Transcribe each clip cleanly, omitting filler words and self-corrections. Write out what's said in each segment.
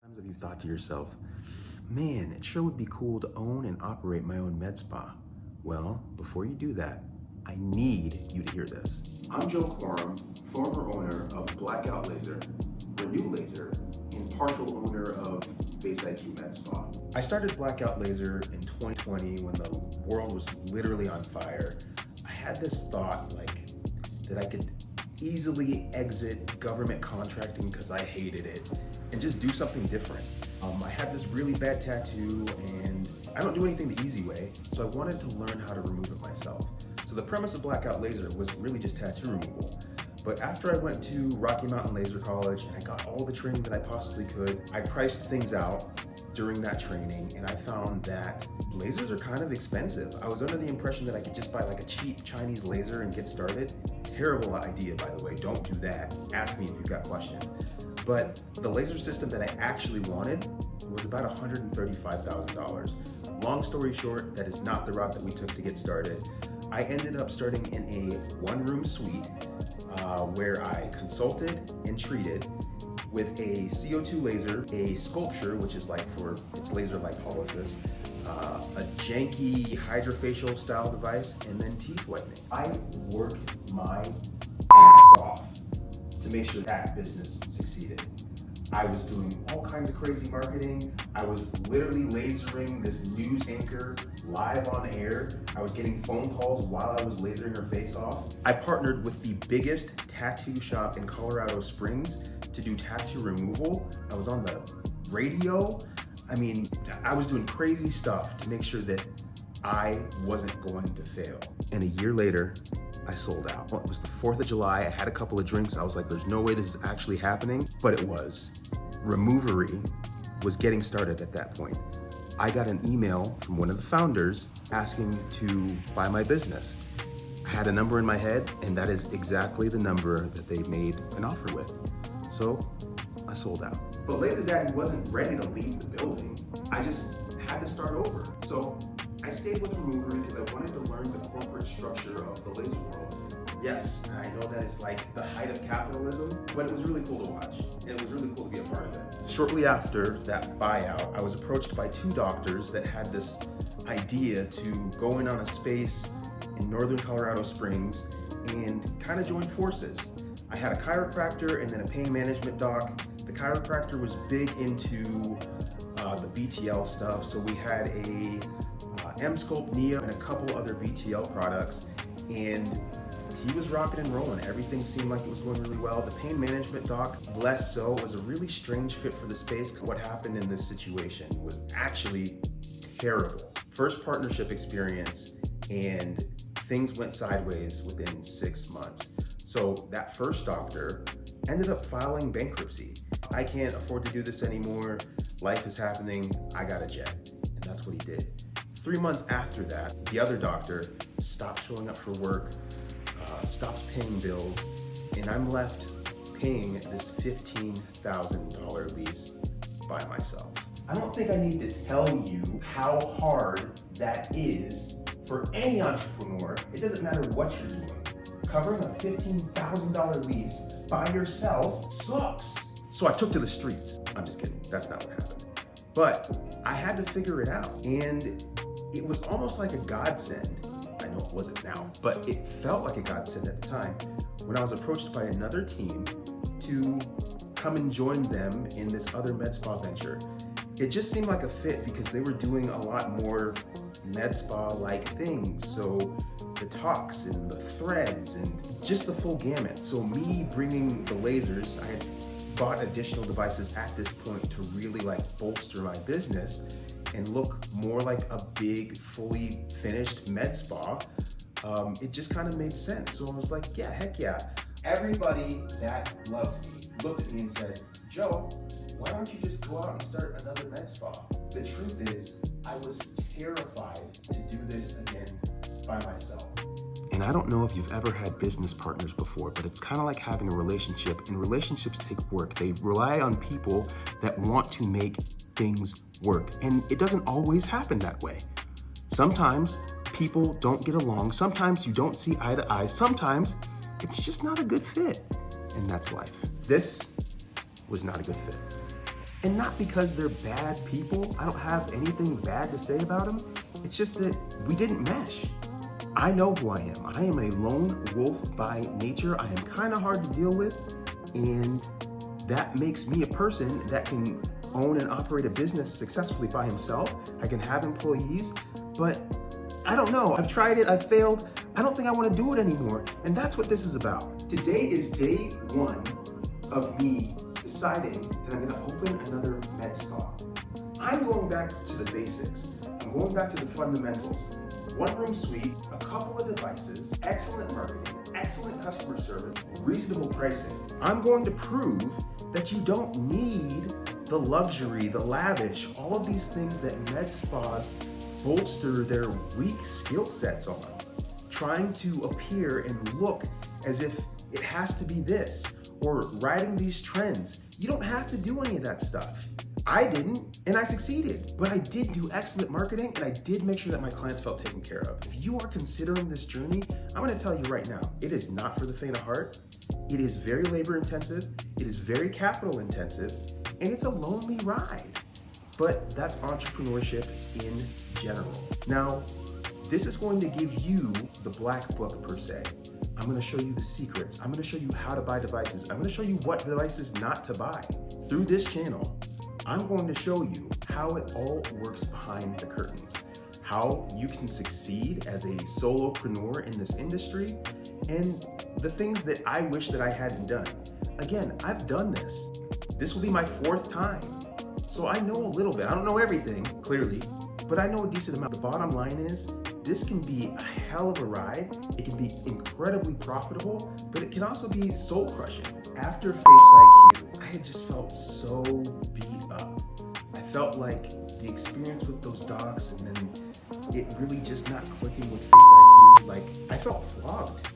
Times have you thought to yourself, man, it sure would be cool to own and operate my own med spa? Well, before you do that, I need you to hear this. I'm Joe Quorum, former owner of Blackout Laser, Renew Laser, and partial owner of Base IQ Med Spa. I started Blackout Laser in 2020 when the world was literally on fire. I had this thought that I could easily exit government contracting because I hated it and just do something different. I had this really bad tattoo and I don't do anything the easy way, so I wanted to learn how to remove it myself. So the premise of Blackout Laser was really just tattoo removal. But after I went to Rocky Mountain Laser College and I got all the training that I possibly could, I priced things out during that training and I found that lasers are kind of expensive. I was under the impression that I could just buy like a cheap Chinese laser and get started. Terrible idea, by the way, don't do that. Ask me if you've got questions. But the laser system that I actually wanted was about $135,000. Long story short, that is not the route that we took to get started. I ended up starting in a one-room suite where I consulted and treated with a CO2 laser, a sculpture, which is it's laser lipolysis, a janky hydrofacial style device, and then teeth whitening. I worked my ass off to make sure that business succeeded. I was doing all kinds of crazy marketing. I was literally lasering this news anchor live on air. I was getting phone calls while I was lasering her face off. I partnered with the biggest tattoo shop in Colorado Springs to do tattoo removal. I was on the radio. I mean, I was doing crazy stuff to make sure that I wasn't going to fail. And a year later, I sold out. Well, it was the 4th of July. I had a couple of drinks. I was like, there's no way this is actually happening, but it was. Removery was getting started at that point. I got an email from one of the founders asking to buy my business. I had a number in my head, and that is exactly the number that they made an offer with. So I sold out. But Laser Daddy wasn't ready to leave the building. I just had to start over. So I stayed with Removery because I wanted to learn the corporate structure of the laser world. Yes, I know that it's like the height of capitalism, but it was really cool to watch, and it was really cool to be a part of it. Shortly after that buyout, I was approached by two doctors that had this idea to go in on a space in northern Colorado Springs and kind of join forces. I had a chiropractor and then a pain management doc. The chiropractor was big into the BTL stuff, so we had a M-Sculpt Neo and a couple other BTL products, and he was rocking and rolling. Everything seemed like it was going really well. The pain management doc, less so, was a really strange fit for the space. What happened in this situation was actually terrible. First partnership experience, and things went sideways within 6 months. So that first doctor ended up filing bankruptcy. I can't afford to do this anymore. Life is happening. I got a jet. And that's what he did. 3 months after that, the other doctor stopped showing up for work, stops paying bills, and I'm left paying this $15,000 lease by myself. I don't think I need to tell you how hard that is for any entrepreneur. It doesn't matter what you're doing. Covering a $15,000 lease by yourself sucks. So I took to the streets. I'm just kidding, that's not what happened. But I had to figure it out, and it was almost like a godsend. I know it wasn't now, but it felt like a godsend at the time when I was approached by another team to come and join them in this other med spa venture. It just seemed like a fit because they were doing a lot more med spa-like things. So the talks and the threads and just the full gamut. So me bringing the lasers, I had bought additional devices at this point to really bolster my business and look more like a big, fully finished med spa. It just kind of made sense. So I was like, yeah, heck yeah. Everybody that loved me looked at me and said, Joe, why don't you just go out and start another med spa? The truth is, I was terrified to do this again by myself. And I don't know if you've ever had business partners before, but it's kind of like having a relationship, and relationships take work. They rely on people that want to make things work, and it doesn't always happen that way. Sometimes people don't get along, sometimes you don't see eye to eye, sometimes it's just not a good fit, and that's life. This was not a good fit. And not because they're bad people. I don't have anything bad to say about them. It's just that we didn't mesh. I know who I am. I am a lone wolf by nature. I am kind of hard to deal with, and that makes me a person that can own and operate a business successfully by himself. I can have employees, but I don't know. I've tried it, I've failed. I don't think I want to do it anymore. And that's what this is about. Today is day one of me deciding that I'm going to open another med spa. I'm going back to the basics. I'm going back to the fundamentals. One room suite, a couple of devices, excellent marketing, excellent customer service, reasonable pricing. I'm going to prove that you don't need the luxury, the lavish, all of these things that med spas bolster their weak skill sets on, trying to appear and look as if it has to be this, or riding these trends. You don't have to do any of that stuff. I didn't, and I succeeded, but I did do excellent marketing, and I did make sure that my clients felt taken care of. If you are considering this journey, I'm gonna tell you right now, it is not for the faint of heart. It is very labor intensive, it is very capital intensive, and it's a lonely ride. But that's entrepreneurship in general. Now, this is going to give you the black book per se. I'm gonna show you the secrets. I'm gonna show you how to buy devices. I'm gonna show you what devices not to buy. Through this channel, I'm going to show you how it all works behind the curtains, how you can succeed as a solopreneur in this industry, and the things that I wish that I hadn't done. Again, I've done this. This will be my 4th time. So I know a little bit. I don't know everything, clearly, but I know a decent amount. The bottom line is, this can be a hell of a ride. It can be incredibly profitable, but it can also be soul crushing. After Face IQ, I had just felt so beat up. I felt like the experience with those docs and then it really just not clicking with Face IQ, like I felt flogged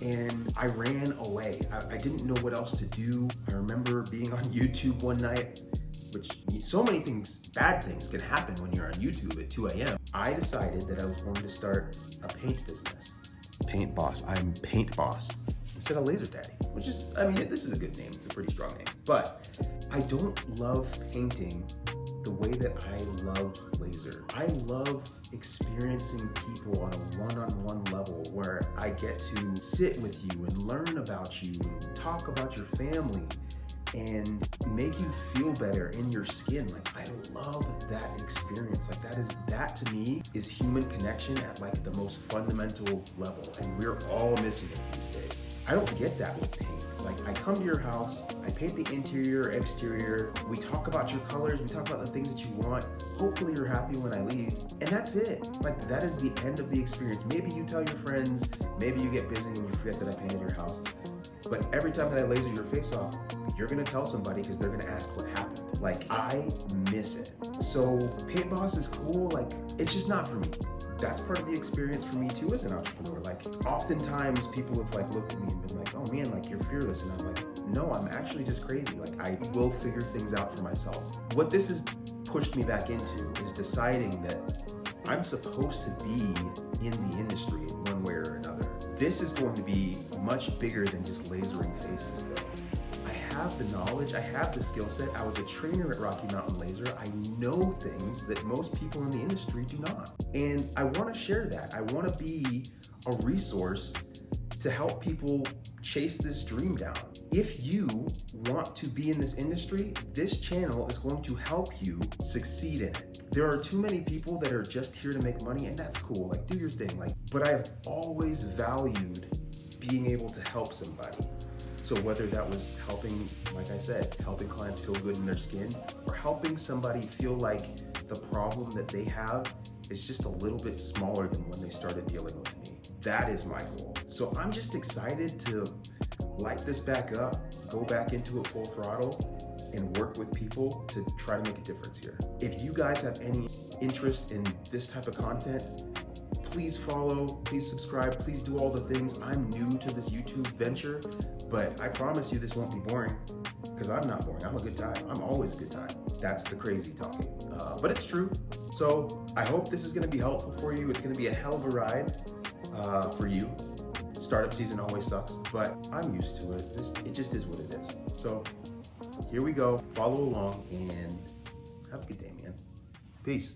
and I ran away. I didn't know what else to do. I remember being on YouTube one night, which so many things, bad things can happen when you're on YouTube at 2 a.m. I decided that I was going to start a paint business. Paint Boss, I'm Paint Boss instead of Laser Daddy, which is, I mean, this is a good name, it's a pretty strong name. But I don't love painting the way that I love laser. I love experiencing people on a one-on-one level where I get to sit with you and learn about you and talk about your family and make you feel better in your skin. Like, I love that experience. Like, that to me is human connection at like the most fundamental level, and we're all missing it these days. I don't get that with paint. Like, I come to your house, I paint the interior, exterior, we talk about your colors, we talk about the things that you want. Hopefully you're happy when I leave, and that's it. Like, that is the end of the experience. Maybe you tell your friends, maybe you get busy and you forget that I painted your house. But every time that I laser your face off, you're gonna tell somebody because they're gonna ask what happened. Like, I miss it. So Paint Boss is cool, like, it's just not for me. That's part of the experience for me too as an entrepreneur. Like, oftentimes people have like looked at me and been like, oh man, like, you're fearless. And I'm like, no, I'm actually just crazy. Like, I will figure things out for myself. What this has pushed me back into is deciding that I'm supposed to be in the industry in one way or another. This is going to be much bigger than just lasering faces though. I have the knowledge, I have the skill set. I was a trainer at Rocky Mountain Laser. I know things that most people in the industry do not. And I want to share that. I want to be a resource to help people chase this dream down. If you want to be in this industry, this channel is going to help you succeed in it. There are too many people that are just here to make money, and that's cool, like, do your thing. Like, but I have always valued being able to help somebody. So whether that was helping, like I said, helping clients feel good in their skin, or helping somebody feel like the problem that they have is just a little bit smaller than when they started dealing with me. That is my goal. So I'm just excited to light this back up, go back into it full throttle, and work with people to try to make a difference here. If you guys have any interest in this type of content, please follow, please subscribe, please do all the things. I'm new to this YouTube venture, but I promise you this won't be boring, because I'm not boring. I'm a good time. I'm always a good time. That's the crazy talking, but it's true. So I hope this is gonna be helpful for you. It's gonna be a hell of a ride for you. Startup season always sucks, but I'm used to it. It just is what it is. So here we go. Follow along and have a good day, man. Peace.